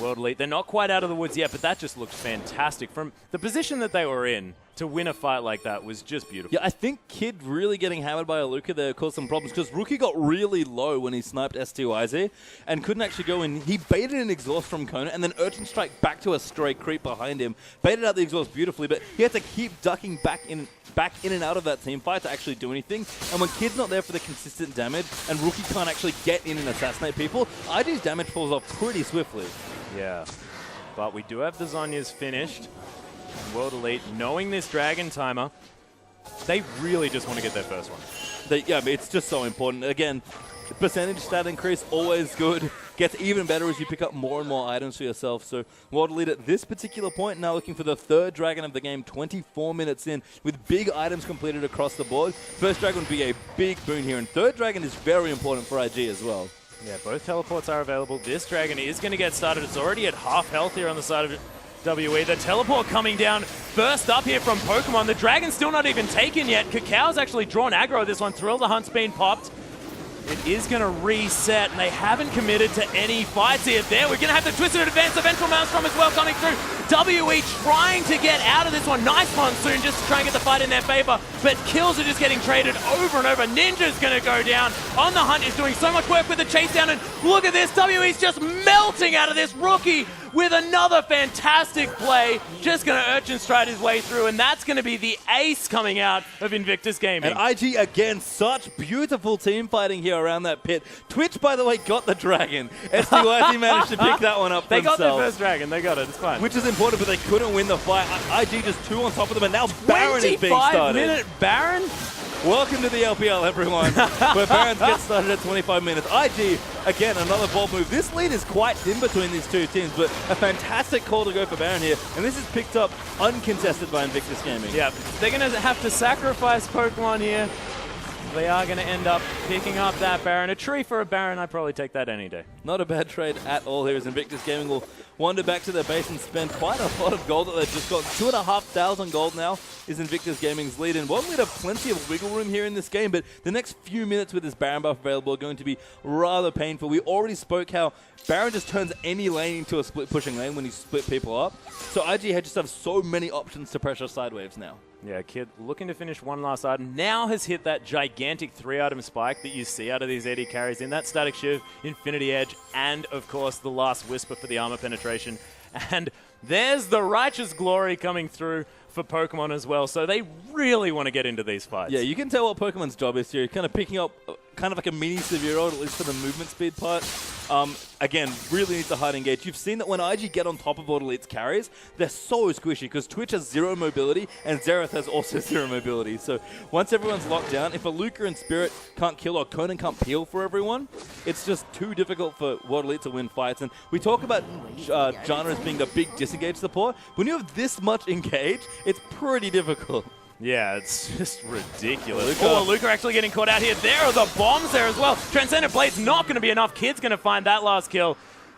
World Elite, they're not quite out of the woods yet, but that just looked fantastic. From the position that they were in, to win a fight like that was just beautiful. Yeah, I think Kid really getting hammered by Aluka there caused some problems, because Rookie got really low when he sniped STYZ and couldn't actually go in. He baited an exhaust from Kona and then Urchin Strike back to a stray creep behind him. Baited out the exhaust beautifully, but he had to keep ducking back in and out of that team fight to actually do anything. And when Kid's not there for the consistent damage and Rookie can't actually get in and assassinate people, IG's damage falls off pretty swiftly. Yeah, but we do have the Zhonya's finished. World Elite, knowing this Dragon timer, they really just want to get their first one. Yeah, it's just so important. Again, percentage stat increase, always good. Gets even better as you pick up more and more items for yourself. So World Elite at this particular point now looking for the third Dragon of the game, 24 minutes in, with big items completed across the board. First Dragon would be a big boon here, and third Dragon is very important for IG as well. Yeah, both teleports are available. This Dragon is going to get started. It's already at half health here on the side of WE. The teleport coming down, burst up here from Pokemon. The Dragon's still not even taken yet. Cacao's actually drawn aggro this one. Thrill the Hunt's been popped. It is going to reset, and they haven't committed to any fights here. There, we're going to have the Twisted Advance, the Ventral Maelstrom as well coming through. WE trying to get out of this one. Nice Monsoon just to try and get the fight in their favor, but kills are just getting traded over and over. Ninja's going to go down. On the Hunt is doing so much work with the chase down, and look at this. WE's just melting out of this Rookie with another fantastic play. Just going to Urchin Stride his way through, and that's going to be the ace coming out of Invictus Gaming. And IG, again, such beautiful team fighting here around that pit. Twitch, by the way, got the Dragon. STYZ managed to pick that one up They themselves. got their first Dragon. They got it. It's fine. Which is important, but they couldn't win the fight. IG just 2 on top of them, and now Baron is being started. 25-minute Baron? Welcome to the LPL, everyone, where Barons get started at 25 minutes. IG again, another bold move. This lead is quite thin between these two teams, but a fantastic call to go for Baron here. And this is picked up uncontested by Invictus Gaming. Yeah, they're going to have to sacrifice Pokemon here. They are going to end up picking up that Baron. A tree for a Baron, I'd probably take that any day. Not a bad trade at all here as Invictus Gaming will wander back to their base and spend quite a lot of gold that they've just got. 2,500 gold now is Invictus Gaming's lead. And WotLead have plenty of wiggle room here in this game, but the next few minutes with this Baron buff available are going to be rather painful. We already spoke how Baron just turns any lane into a split pushing lane when you split people up. So IG just have so many options to pressure side waves now. Yeah, Kid looking to finish one last item. Now has hit that gigantic 3-item spike that you see out of these AD carries in that Static Shiv, Infinity Edge, and of course the last Whisper for the armor penetration. And there's the Righteous Glory coming through for Pokemon as well. So they really want to get into these fights. Yeah, you can tell what Pokemon's job is here. Kind of picking up kind of like a mini Severo, at least for the movement speed part. Again, really needs to hard engage. You've seen that when IG get on top of Elite's carries, they're so squishy because Twitch has 0 mobility and Xerath has also 0 mobility. So once everyone's locked down, if a Luca and Spirit can't kill or Conan can't peel for everyone, it's just too difficult for Elite to win fights. And we talk about Janna as being a big disengage support. When you have this much engage, it's pretty difficult. Yeah, it's just ridiculous. Luca actually getting caught out here. There are the bombs there as well. Transcendent Blade's not going to be enough. Kid's going to find that last kill.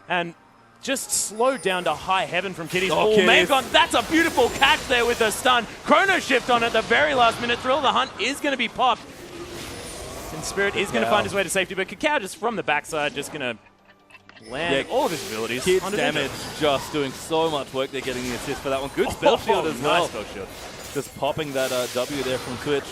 And just slowed down to high heaven from Kitty's. Oh, Mavegon, that's a beautiful catch there with the stun. Chrono Shift on at the very last minute. Thrill of the Hunt is going to be popped. And Spirit is going to find his way to safety. But Cacao just from the backside just going to land all of his abilities. Kid's damage just doing so much work. They're getting the assist for that one. Good spell shield as well. Nice spell shield. Just popping that W there from Twitch.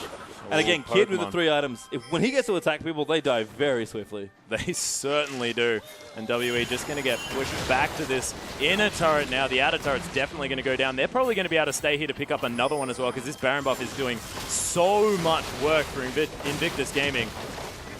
And again, Kid with the 3 items. When he gets to attack people, they die very swiftly. They certainly do. And WE just going to get pushed back to this inner turret now. The outer turret's definitely going to go down. They're probably going to be able to stay here to pick up another one as well because this Baron buff is doing so much work for Invictus Gaming,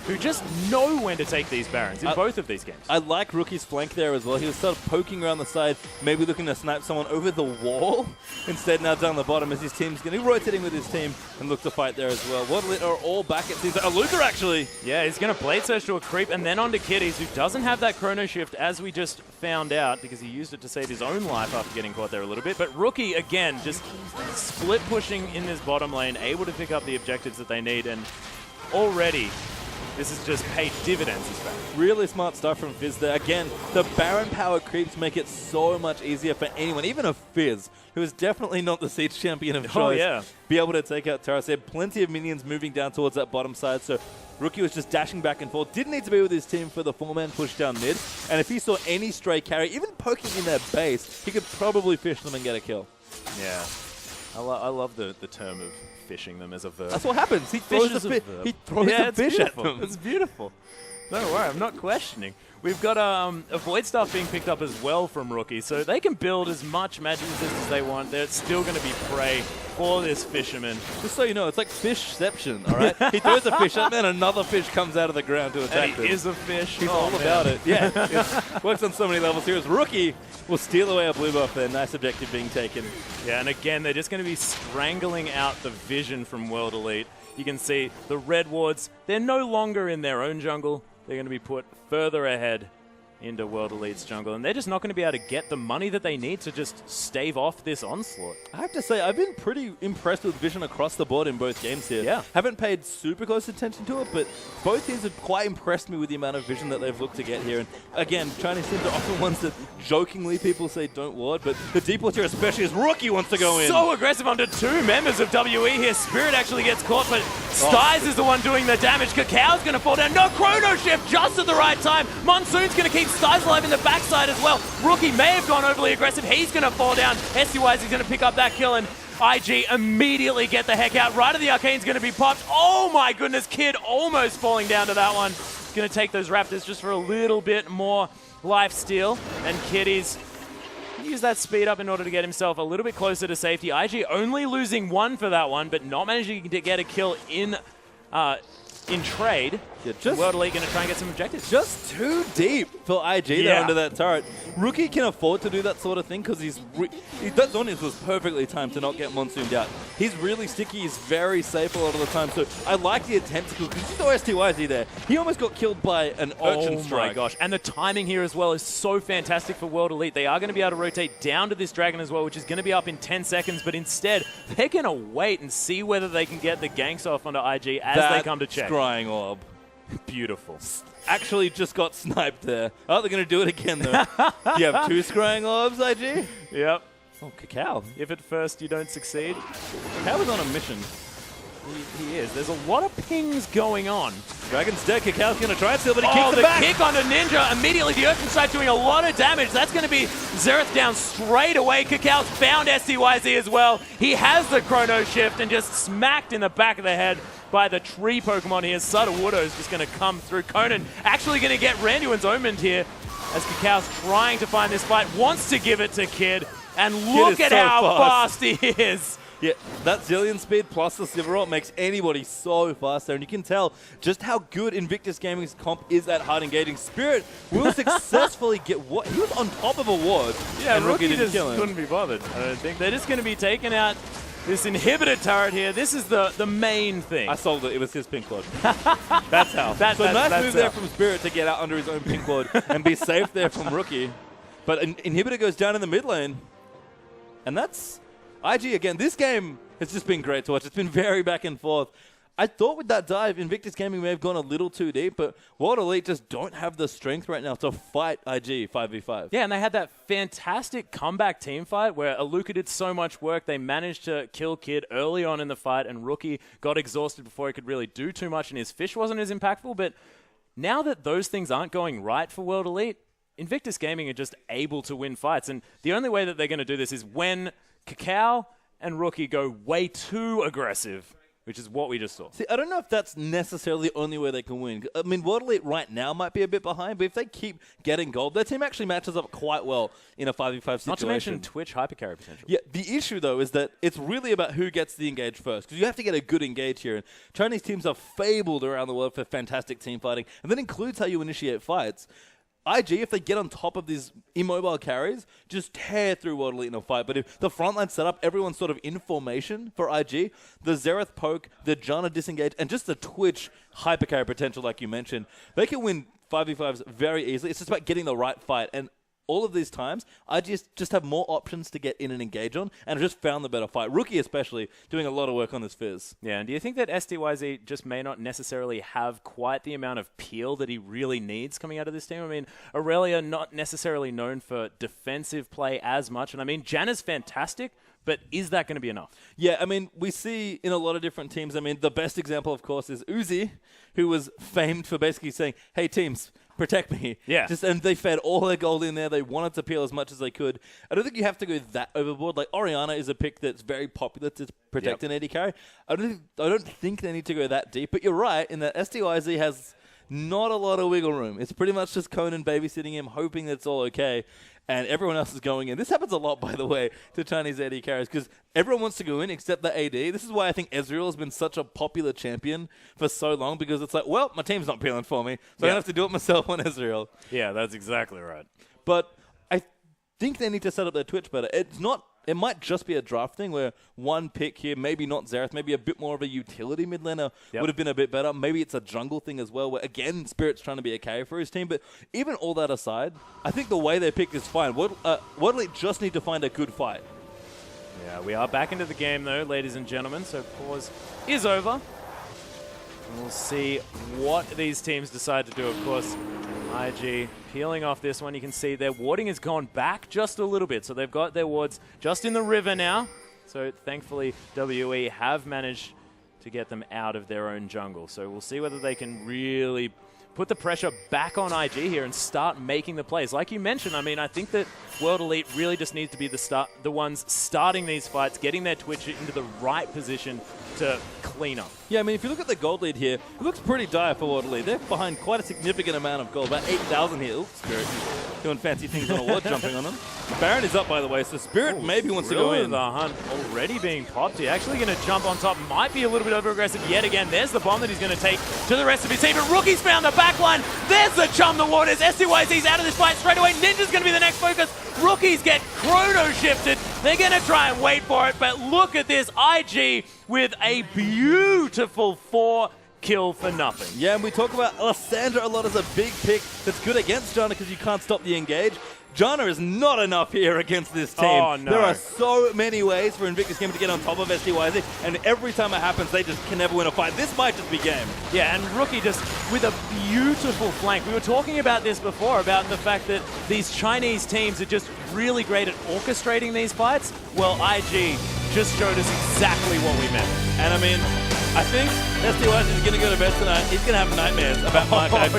who just know when to take these Barons in both of these games. I like Rookie's flank there as well. He was sort of poking around the side, maybe looking to snipe someone over the wall. Instead, now down the bottom as his team's going to be rotating with his team and look to fight there as well. WotLead are all back at season. Luca actually. Yeah, he's going to Blade Surge to a creep and then onto Kitties, who doesn't have that Chrono Shift as we just found out because he used it to save his own life after getting caught there a little bit. But Rookie, again, just split pushing in this bottom lane, able to pick up the objectives that they need, and already this has just paid dividends this back. Really smart stuff from Fizz there. Again, the Baron power creeps make it so much easier for anyone, even a Fizz, who is definitely not the Siege champion of choice, be able to take out Terrace. They had plenty of minions moving down towards that bottom side, so Rookie was just dashing back and forth. Didn't need to be with his team for the 4-man push down mid, and if he saw any stray carry, even poking in their base, he could probably fish them and get a kill. Yeah. I love the term of fishing them as a verb. That's what happens. He throws the fish at them. It's beautiful. Don't worry, I'm not questioning. We've got a Void Staff being picked up as well from Rookie, so they can build as much magic resistance as they want. They're still going to be prey for this fisherman. Just so you know, it's like fishception, all right? He throws a fish at them, and another fish comes out of the ground to attack him. He is a fish. He's all about it. Yeah, it works on so many levels here. As Rookie will steal away a blue buff there. Nice objective being taken. Yeah, and again, they're just going to be strangling out the vision from World Elite. You can see the red wards, they're no longer in their own jungle. They're going to be put further ahead into World Elite's jungle, and they're just not going to be able to get the money that they need to just stave off this onslaught. I have to say, I've been pretty impressed with Vision across the board in both games here. Yeah. Haven't paid super close attention to it, but both teams have quite impressed me with the amount of Vision that they've looked to get here. And again, Chinese teams are often ones that jokingly people say don't ward, but the deep water, especially as Rookie wants to go in. So aggressive onto 2 members of WE here. Spirit actually gets caught, but Styes is the one doing the damage. Cacao's going to fall down. No Chrono Shift just at the right time. Monsoon's going to keep Styes alive in the backside as well. Rookie may have gone overly aggressive. He's going to fall down. SCY's is going to pick up that kill, and IG immediately get the heck out. Right of the Arcane's going to be popped. Oh my goodness, Kid almost falling down to that one. Going to take those Raptors just for a little bit more life steal, and Kitty's use that speed up in order to get himself a little bit closer to safety. IG only losing 1 for that one, but not managing to get a kill in in trade. World Elite going to try and get some objectives. Just too deep for IG there under that turret. Rookie can afford to do that sort of thing because that Zonius was perfectly timed to not get monsooned out. He's really sticky. He's very safe a lot of the time. So I like the attempt to kill because he's no STYZ there. He almost got killed by an urchin strike. Oh my gosh. And the timing here as well is so fantastic for World Elite. They are going to be able to rotate down to this dragon as well, which is going to be up in 10 seconds. But instead, they're going to wait and see whether they can get the ganks off onto IG as they come to check. Scrying orb. Beautiful. Actually just got sniped there. Oh, they're going to do it again, though. Do you have 2 scrying orbs, IG? Yep. Oh, Cacao. If at first you don't succeed. Cacao is on a mission. He is. There's a lot of pings going on. Dragon's dead. Cacao's going to try it still, but he kicks it back. The kick onto Ninja. Immediately, the Urchin Strike doing a lot of damage. That's going to be Xerath down straight away. Cacao's found STYZ as well. He has the Chrono Shift and just smacked in the back of the head by the tree Pokemon here. Sudowoodo is just going to come through. Conan actually going to get Randuin's Omened here as Cacao's trying to find this fight. Wants to give it to Kid. And look at how fast he is. Yeah, that Zillion speed plus the Silver Ult makes anybody so fast there, and you can tell just how good Invictus Gaming's comp is at hard engaging. Spirit will successfully get what he was on top of a ward. Yeah, and Rookie didn't just kill him. couldn't be bothered. I don't think they're just going to be taking out this inhibitor turret here. This is the main thing. I solved it. It was his pink ward. That's how. Nice move there from Spirit to get out under his own pink ward and be safe there from Rookie. But inhibitor goes down in the mid lane, and that's IG again. This game has just been great to watch. It's been very back and forth. I thought with that dive, Invictus Gaming may have gone a little too deep, but World Elite just don't have the strength right now to fight IG 5v5. Yeah, and they had that fantastic comeback team fight where Aluka did so much work. They managed to kill Kid early on in the fight, and Rookie got exhausted before he could really do too much, and his fish wasn't as impactful. But now that those things aren't going right for World Elite, Invictus Gaming are just able to win fights. And the only way that they're going to do this is when Cacao and Rookie go way too aggressive, which is what we just saw. See, I don't know if that's necessarily the only way they can win. I mean, World Elite right now might be a bit behind, but if they keep getting gold, their team actually matches up quite well in a 5v5 situation. Not to mention Twitch hypercarry potential. Yeah, the issue, though, is that it's really about who gets the engage first, because you have to get a good engage here. And Chinese teams are fabled around the world for fantastic team fighting, and that includes how you initiate fights. IG, if they get on top of these immobile carries, just tear through World Elite in a fight. But if the frontline set up, everyone's sort of in formation for IG, the Xerath poke, the Janna disengage, and just the Twitch hypercarry potential like you mentioned, they can win 5v5s very easily. It's just about getting the right fight. And all of these times, IG just have more options to get in and engage on, and have just found the better fight. Rookie especially, doing a lot of work on this Fizz. Yeah, and do you think that STYZ just may not necessarily have quite the amount of peel that he really needs coming out of this team? I mean, Aurelia not necessarily known for defensive play as much, and I mean, Janna's fantastic, but is that going to be enough? Yeah, I mean, we see in a lot of different teams, I mean, the best example, of course, is Uzi, who was famed for basically saying, hey, teams, protect me. Yeah. And they fed all their gold in there. They wanted to peel as much as they could. I don't think you have to go that overboard. Like, Orianna is a pick that's very popular to protect an AD carry. I don't think they need to go that deep. But you're right in that STYZ has not a lot of wiggle room. It's pretty much just Conan babysitting him, hoping that it's all okay. And everyone else is going in. This happens a lot, by the way, to Chinese AD carries, because everyone wants to go in except the AD. This is why I think Ezreal has been such a popular champion for so long, because it's like, well, my team's not peeling for me, so I have to do it myself on Ezreal. Yeah, that's exactly right. But I think they need to set up their Twitch better. It might just be a draft thing where one pick here, maybe not Xerath, maybe a bit more of a utility mid laner would have been a bit better. Maybe it's a jungle thing as well, where, again, Spirit's trying to be a carry for his team. But even all that aside, I think the way they picked is fine. World Elite just need to find a good fight. Yeah, we are back into the game, though, ladies and gentlemen. So pause is over. And we'll see what these teams decide to do. Of course, IG peeling off this one. You can see their warding has gone back just a little bit. So they've got their wards just in the river now. So thankfully, WE have managed to get them out of their own jungle. So we'll see whether they can really put the pressure back on IG here and start making the plays. Like you mentioned, I mean, I think that World Elite really just needs to be the ones starting these fights, getting their Twitch into the right position to clean up. Yeah, I mean, if you look at the gold lead here, it looks pretty dire for World Elite. They're behind quite a significant amount of gold, about 8,000 here. Oops, Spirit doing fancy things on a ward, jumping on them. Baron is up, by the way, so Spirit maybe wants to go in. The hunt already being popped here. Actually going to jump on top. Might be a little bit over-aggressive yet again. There's the bomb that he's going to take to the rest of his team. But Rookie's found the backline. There's the Chum the Waters. SCYZ's out of this fight straight away. Ninja's going to be the next focus. Rookies get chrono-shifted. They're going to try and wait for it. But look at this. IG with a beautiful 4 kill for nothing. Yeah, and we talk about Alessandra a lot as a big pick that's good against Janna because you can't stop the engage. Janna is not enough here against this team. Oh, no. There are so many ways for Invictus Gaming to get on top of SDYZ, and every time it happens, they just can never win a fight. This might just be game. Yeah, and Rookie just with a beautiful flank. We were talking about this before, about the fact that these Chinese teams are just really great at orchestrating these fights. Well, IG just showed us exactly what we meant. And I mean, I think SDYZ is going to go to bed tonight. He's going to have nightmares about Markai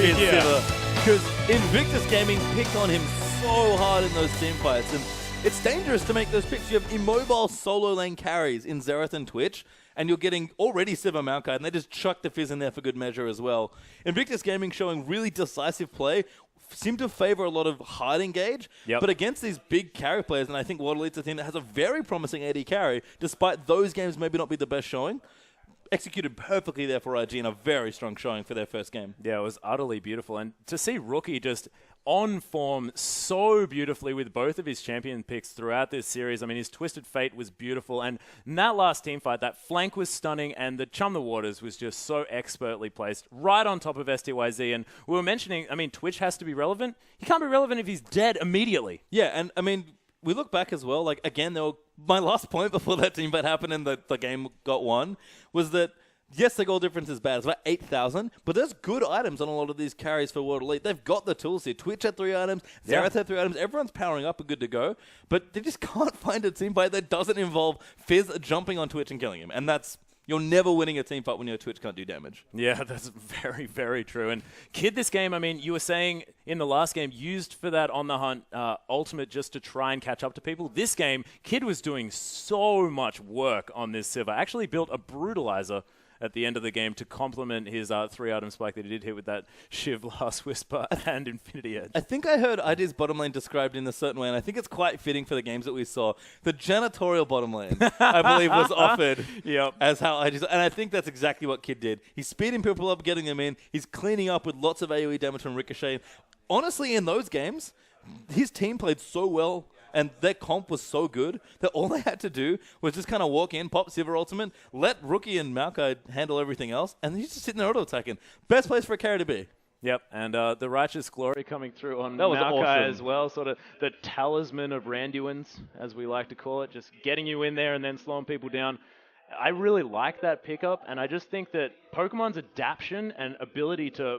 because Invictus Gaming picked on him so hard in those team fights, and it's dangerous to make those picks. You have immobile solo lane carries in Xerath and Twitch, and you're getting already Sivir Maokai, and they just chuck the Fizz in there for good measure as well. Invictus Gaming showing really decisive play, seem to favor a lot of hard engage, but against these big carry players, and I think Water Elite's a team that has a very promising AD carry, despite those games maybe not be the best showing. Executed perfectly there for IG and a very strong showing for their first game. Yeah, it was utterly beautiful. And to see Rookie just on form so beautifully with both of his champion picks throughout this series. I mean, his Twisted Fate was beautiful. And in that last team fight, that flank was stunning. And the Chum the Waters was just so expertly placed right on top of STYZ. And we were mentioning, I mean, Twitch has to be relevant. He can't be relevant if he's dead immediately. Yeah, and I mean, we look back as well, like, again, my last point before that team fight happened and the game got won was that, yes, the goal difference is bad. It's about 8,000, but there's good items on a lot of these carries for World Elite. They've got the tools here. Twitch had 3 items, Xerath had 3 items. Everyone's powering up and good to go, but they just can't find a team fight that doesn't involve Fizz jumping on Twitch and killing him, and that's... You're never winning a team fight when your Twitch can't do damage. Yeah, that's very, very true. And Kid, this game, I mean, you were saying in the last game, used for that on the hunt ultimate just to try and catch up to people. This game, Kid was doing so much work on this Sivir. Actually built a brutalizer at the end of the game to complement his 3-item spike that he did hit with that Shiv, Last Whisper, and Infinity Edge. I think I heard ID's bottom lane described in a certain way, and I think it's quite fitting for the games that we saw. The janitorial bottom lane, I believe, was offered as how ID's... And I think that's exactly what Kid did. He's speeding people up, getting them in. He's cleaning up with lots of AoE damage from Ricochet. Honestly, in those games, his team played so well, and their comp was so good that all they had to do was just kind of walk in, pop Sivir ultimate, let Rookie and Maokai handle everything else, and he's just sitting there auto-attacking. Best place for a carry to be. Yep, and the Righteous Glory coming through on Maokai awesome as well, sort of the talisman of Randuins, as we like to call it, just getting you in there and then slowing people down. I really like that pickup, and I just think that Pokemon's adaptation and ability to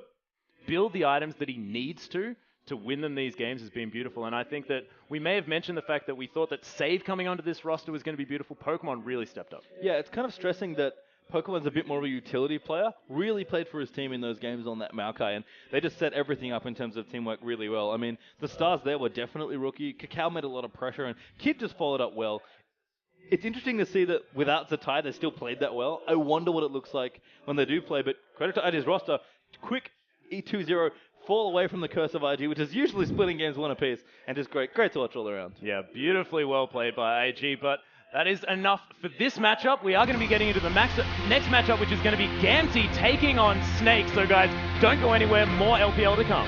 build the items that he needs to win them these games has been beautiful. And I think that we may have mentioned the fact that we thought that Save coming onto this roster was going to be beautiful. Pokemon really stepped up. Yeah, it's kind of stressing that Pokemon's a bit more of a utility player, really played for his team in those games on that Maokai, and they just set everything up in terms of teamwork really well. I mean, the stars there were definitely Rookie. Cacao made a lot of pressure, and Kid just followed up well. It's interesting to see that without Zatai, they still played that well. I wonder what it looks like when they do play, but credit to ID's roster. Quick E2-0, fall away from the curse of IG, which is usually splitting games 1 apiece, and just great to watch all around. Yeah, beautifully well played by IG, but that is enough for this matchup. We are going to be getting into the next matchup, which is going to be Gamty taking on Snake. So guys, don't go anywhere, more LPL to come.